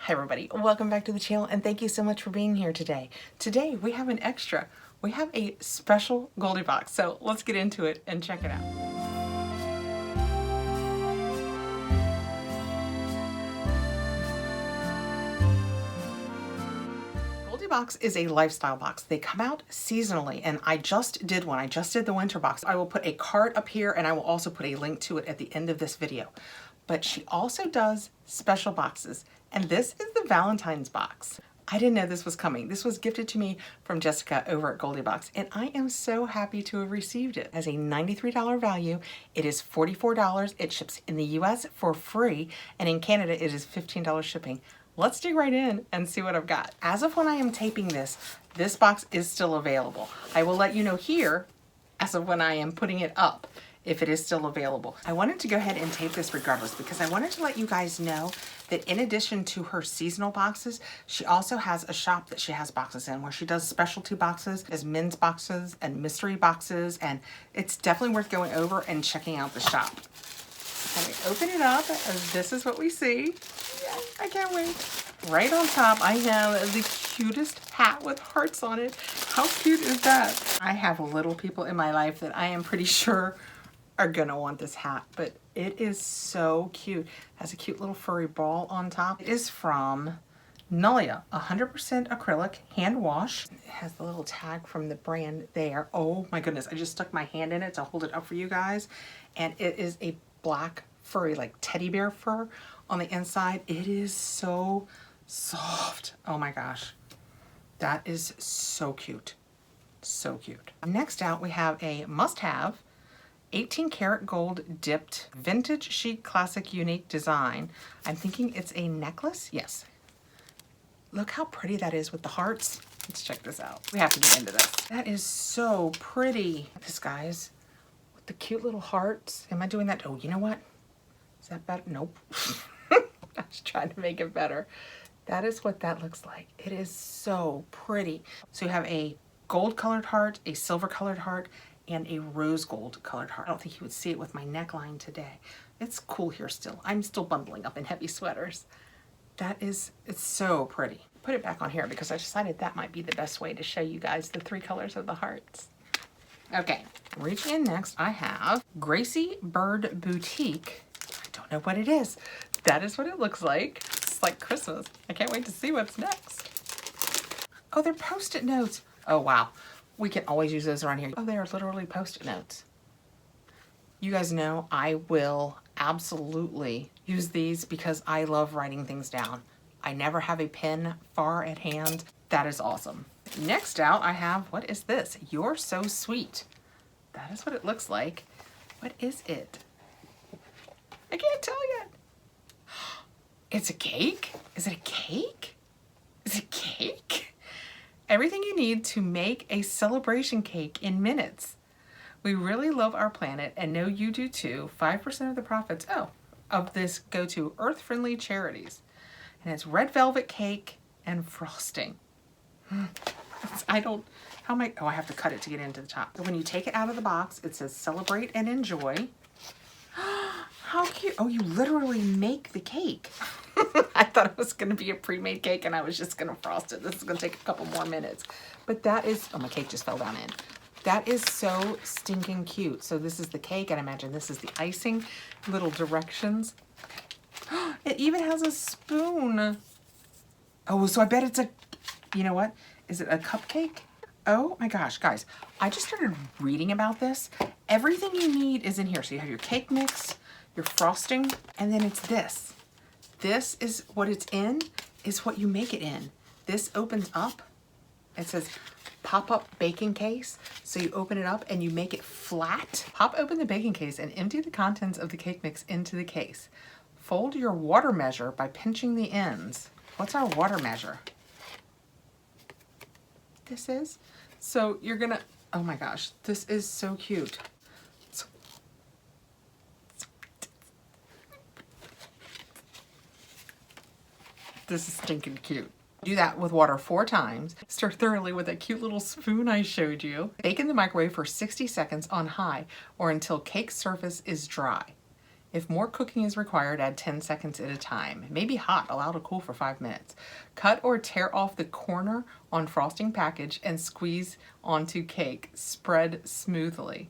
Hi everybody, welcome back to the channel and thank you so much for being here today. Today we have an extra. We have a special Goldie box, so let's get into it and check it out. Goldie Box is a lifestyle box. They come out seasonally and I just did one. I just did the winter box. I will put a card up here and I will also put a link to it at the end of this video. But she also does special boxes, and this is the Valentine's box. I didn't know this was coming. This was gifted to me from Jessica over at Goldie Box, and I am so happy to have received it. It has a $93 value. It is $44. It ships in the US for free, and in Canada it is $15 shipping. Let's dig right in and see what I've got. As of when I am taping this, this box is still available. I will let you know here as of when I am putting it up if it is still available. I wanted to go ahead and tape this regardless because I wanted to let you guys know that in addition to her seasonal boxes, she also has a shop that she has boxes in where she does specialty boxes as men's boxes and mystery boxes, and it's definitely worth going over and checking out the shop. When we open it up, this is what we see. Yeah, I can't wait. Right on top, I have the cutest hat with hearts on it. How cute is that? I have little people in my life that I am pretty sure are gonna want this hat, but it is so cute. It has a cute little furry ball on top. It is from Nullia, 100% acrylic, hand wash. It has the little tag from the brand there. Oh my goodness, I just stuck my hand in it to hold it up for you guys. And it is a black furry, like teddy bear fur on the inside. It is so soft. Oh my gosh. That is so cute. So cute. Next out, we have a must-have 18 karat gold dipped vintage chic classic unique design. I'm thinking it's a necklace. Yes. Look how pretty that is with the hearts. Let's check this out. We have to get into this. That is so pretty. This, guys, with the cute little hearts. Am I doing that? Oh, you know what? Is that better? Nope. I was trying to make it better. That is what that looks like. It is so pretty. So you have a gold colored heart, a silver colored heart, and a rose gold colored heart. I don't think you would see it with my neckline today. It's cool here still. I'm still bundling up in heavy sweaters. It's so pretty. Put it back on here because I decided that might be the best way to show you guys the three colors of the hearts. Okay, reaching in next, I have Gracie Bird Boutique. I don't know what it is. That is what it looks like. It's like Christmas. I can't wait to see what's next. Oh, they're Post-it notes. Oh, wow. We can always use those around here. Oh, they are literally Post-it notes. You guys know I will absolutely use these because I love writing things down. I never have a pen far at hand. That is awesome. Next out, I have, what is this? You're So Sweet. That is what it looks like. What is it? I can't tell yet. It's a cake? Is it a cake? Is it a cake? Everything you need to make a celebration cake in minutes. We really love our planet and know you do too. 5% of the profits of this go to earth-friendly charities. And it's red velvet cake and frosting. I have to cut it to get into the top. So when you take it out of the box, it says celebrate and enjoy. How cute. Oh, you literally make the cake. I thought it was going to be a pre-made cake and I was just going to frost it. This is going to take a couple more minutes. But that is, oh, my cake just fell down in. That is so stinking cute. So this is the cake, and I imagine this is the icing. Little directions. It even has a spoon. Oh, so I bet it's you know what? Is it a cupcake? Oh my gosh, guys. I just started reading about this. Everything you need is in here. So you have your cake mix, your frosting, and then it's this. This is what it's in, is what you make it in. This opens up. It says pop-up baking case. So you open it up and you make it flat. Pop open the baking case and empty the contents of the cake mix into the case. Fold your water measure by pinching the ends. What's our water measure? This is? So you're gonna, oh my gosh, this is so cute. This is stinking cute. Do that with water 4 times. Stir thoroughly with that cute little spoon I showed you. Bake in the microwave for 60 seconds on high or until cake surface is dry. If more cooking is required, add 10 seconds at a time. It may be hot, allow to cool for 5 minutes. Cut or tear off the corner on frosting package and squeeze onto cake. Spread smoothly.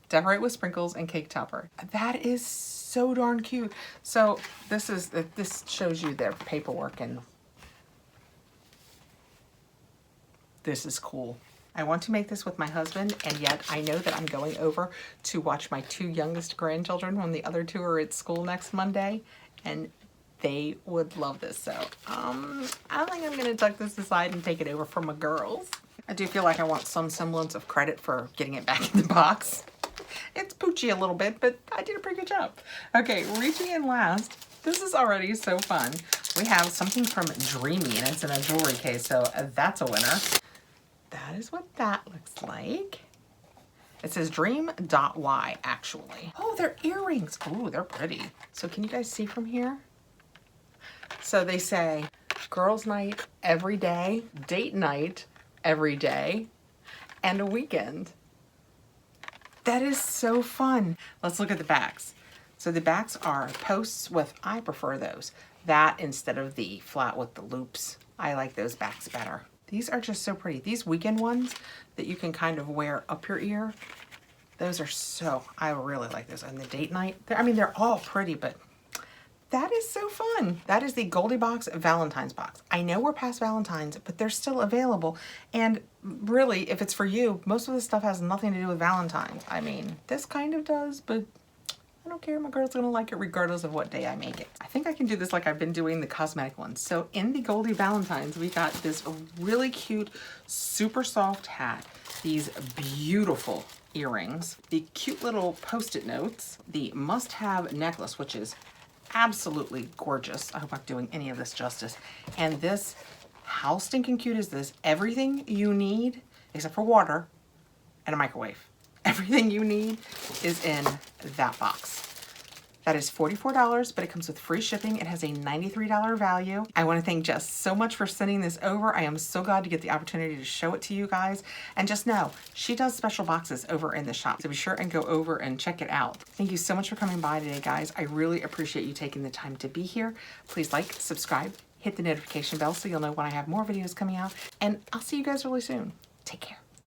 Decorate with sprinkles and cake topper. That is so darn cute. So this shows you their paperwork, and this is cool. I want to make this with my husband, and yet I know that I'm going over to watch my 2 youngest grandchildren when the other 2 are at school next Monday, and they would love this. So I think I'm gonna tuck this aside and take it over for my girls. I do feel like I want some semblance of credit for getting it back in the box. It's poochy a little bit, but I did a pretty good job. Okay, reaching in last. This is already so fun. We have something from Dreamy, and it's in a jewelry case, so that's a winner. That is what that looks like. It says dream.y actually. Oh, they're earrings. Ooh, they're pretty. So can you guys see from here? So they say girls' night every day, date night every day, and a weekend. That is so fun. Let's look at the backs. So the backs are posts with, I prefer those. That instead of the flat with the loops. I like those backs better. These are just so pretty. These weekend ones that you can kind of wear up your ear, those are so, I really like those. And the date night, they're all pretty, but that is so fun. That is the Goldie Boxed Valentine's box. I know we're past Valentine's, but they're still available. And really, if it's for you, most of this stuff has nothing to do with Valentine's. I mean, this kind of does, but I don't care. My girl's gonna like it regardless of what day I make it. I think I can do this like I've been doing the cosmetic ones. So in the Goldie Valentine's, we got this really cute, super soft hat, these beautiful earrings, the cute little post-it notes, the must-have necklace, which is absolutely gorgeous. I hope I'm doing any of this justice. And this, how stinking cute is this? Everything you need, except for water and a microwave. Everything you need is in that box. That is $44, but it comes with free shipping. It has a $93 value. I want to thank Jess so much for sending this over. I am so glad to get the opportunity to show it to you guys. And just know, she does special boxes over in the shop. So be sure and go over and check it out. Thank you so much for coming by today, guys. I really appreciate you taking the time to be here. Please like, subscribe, hit the notification bell so you'll know when I have more videos coming out. And I'll see you guys really soon. Take care.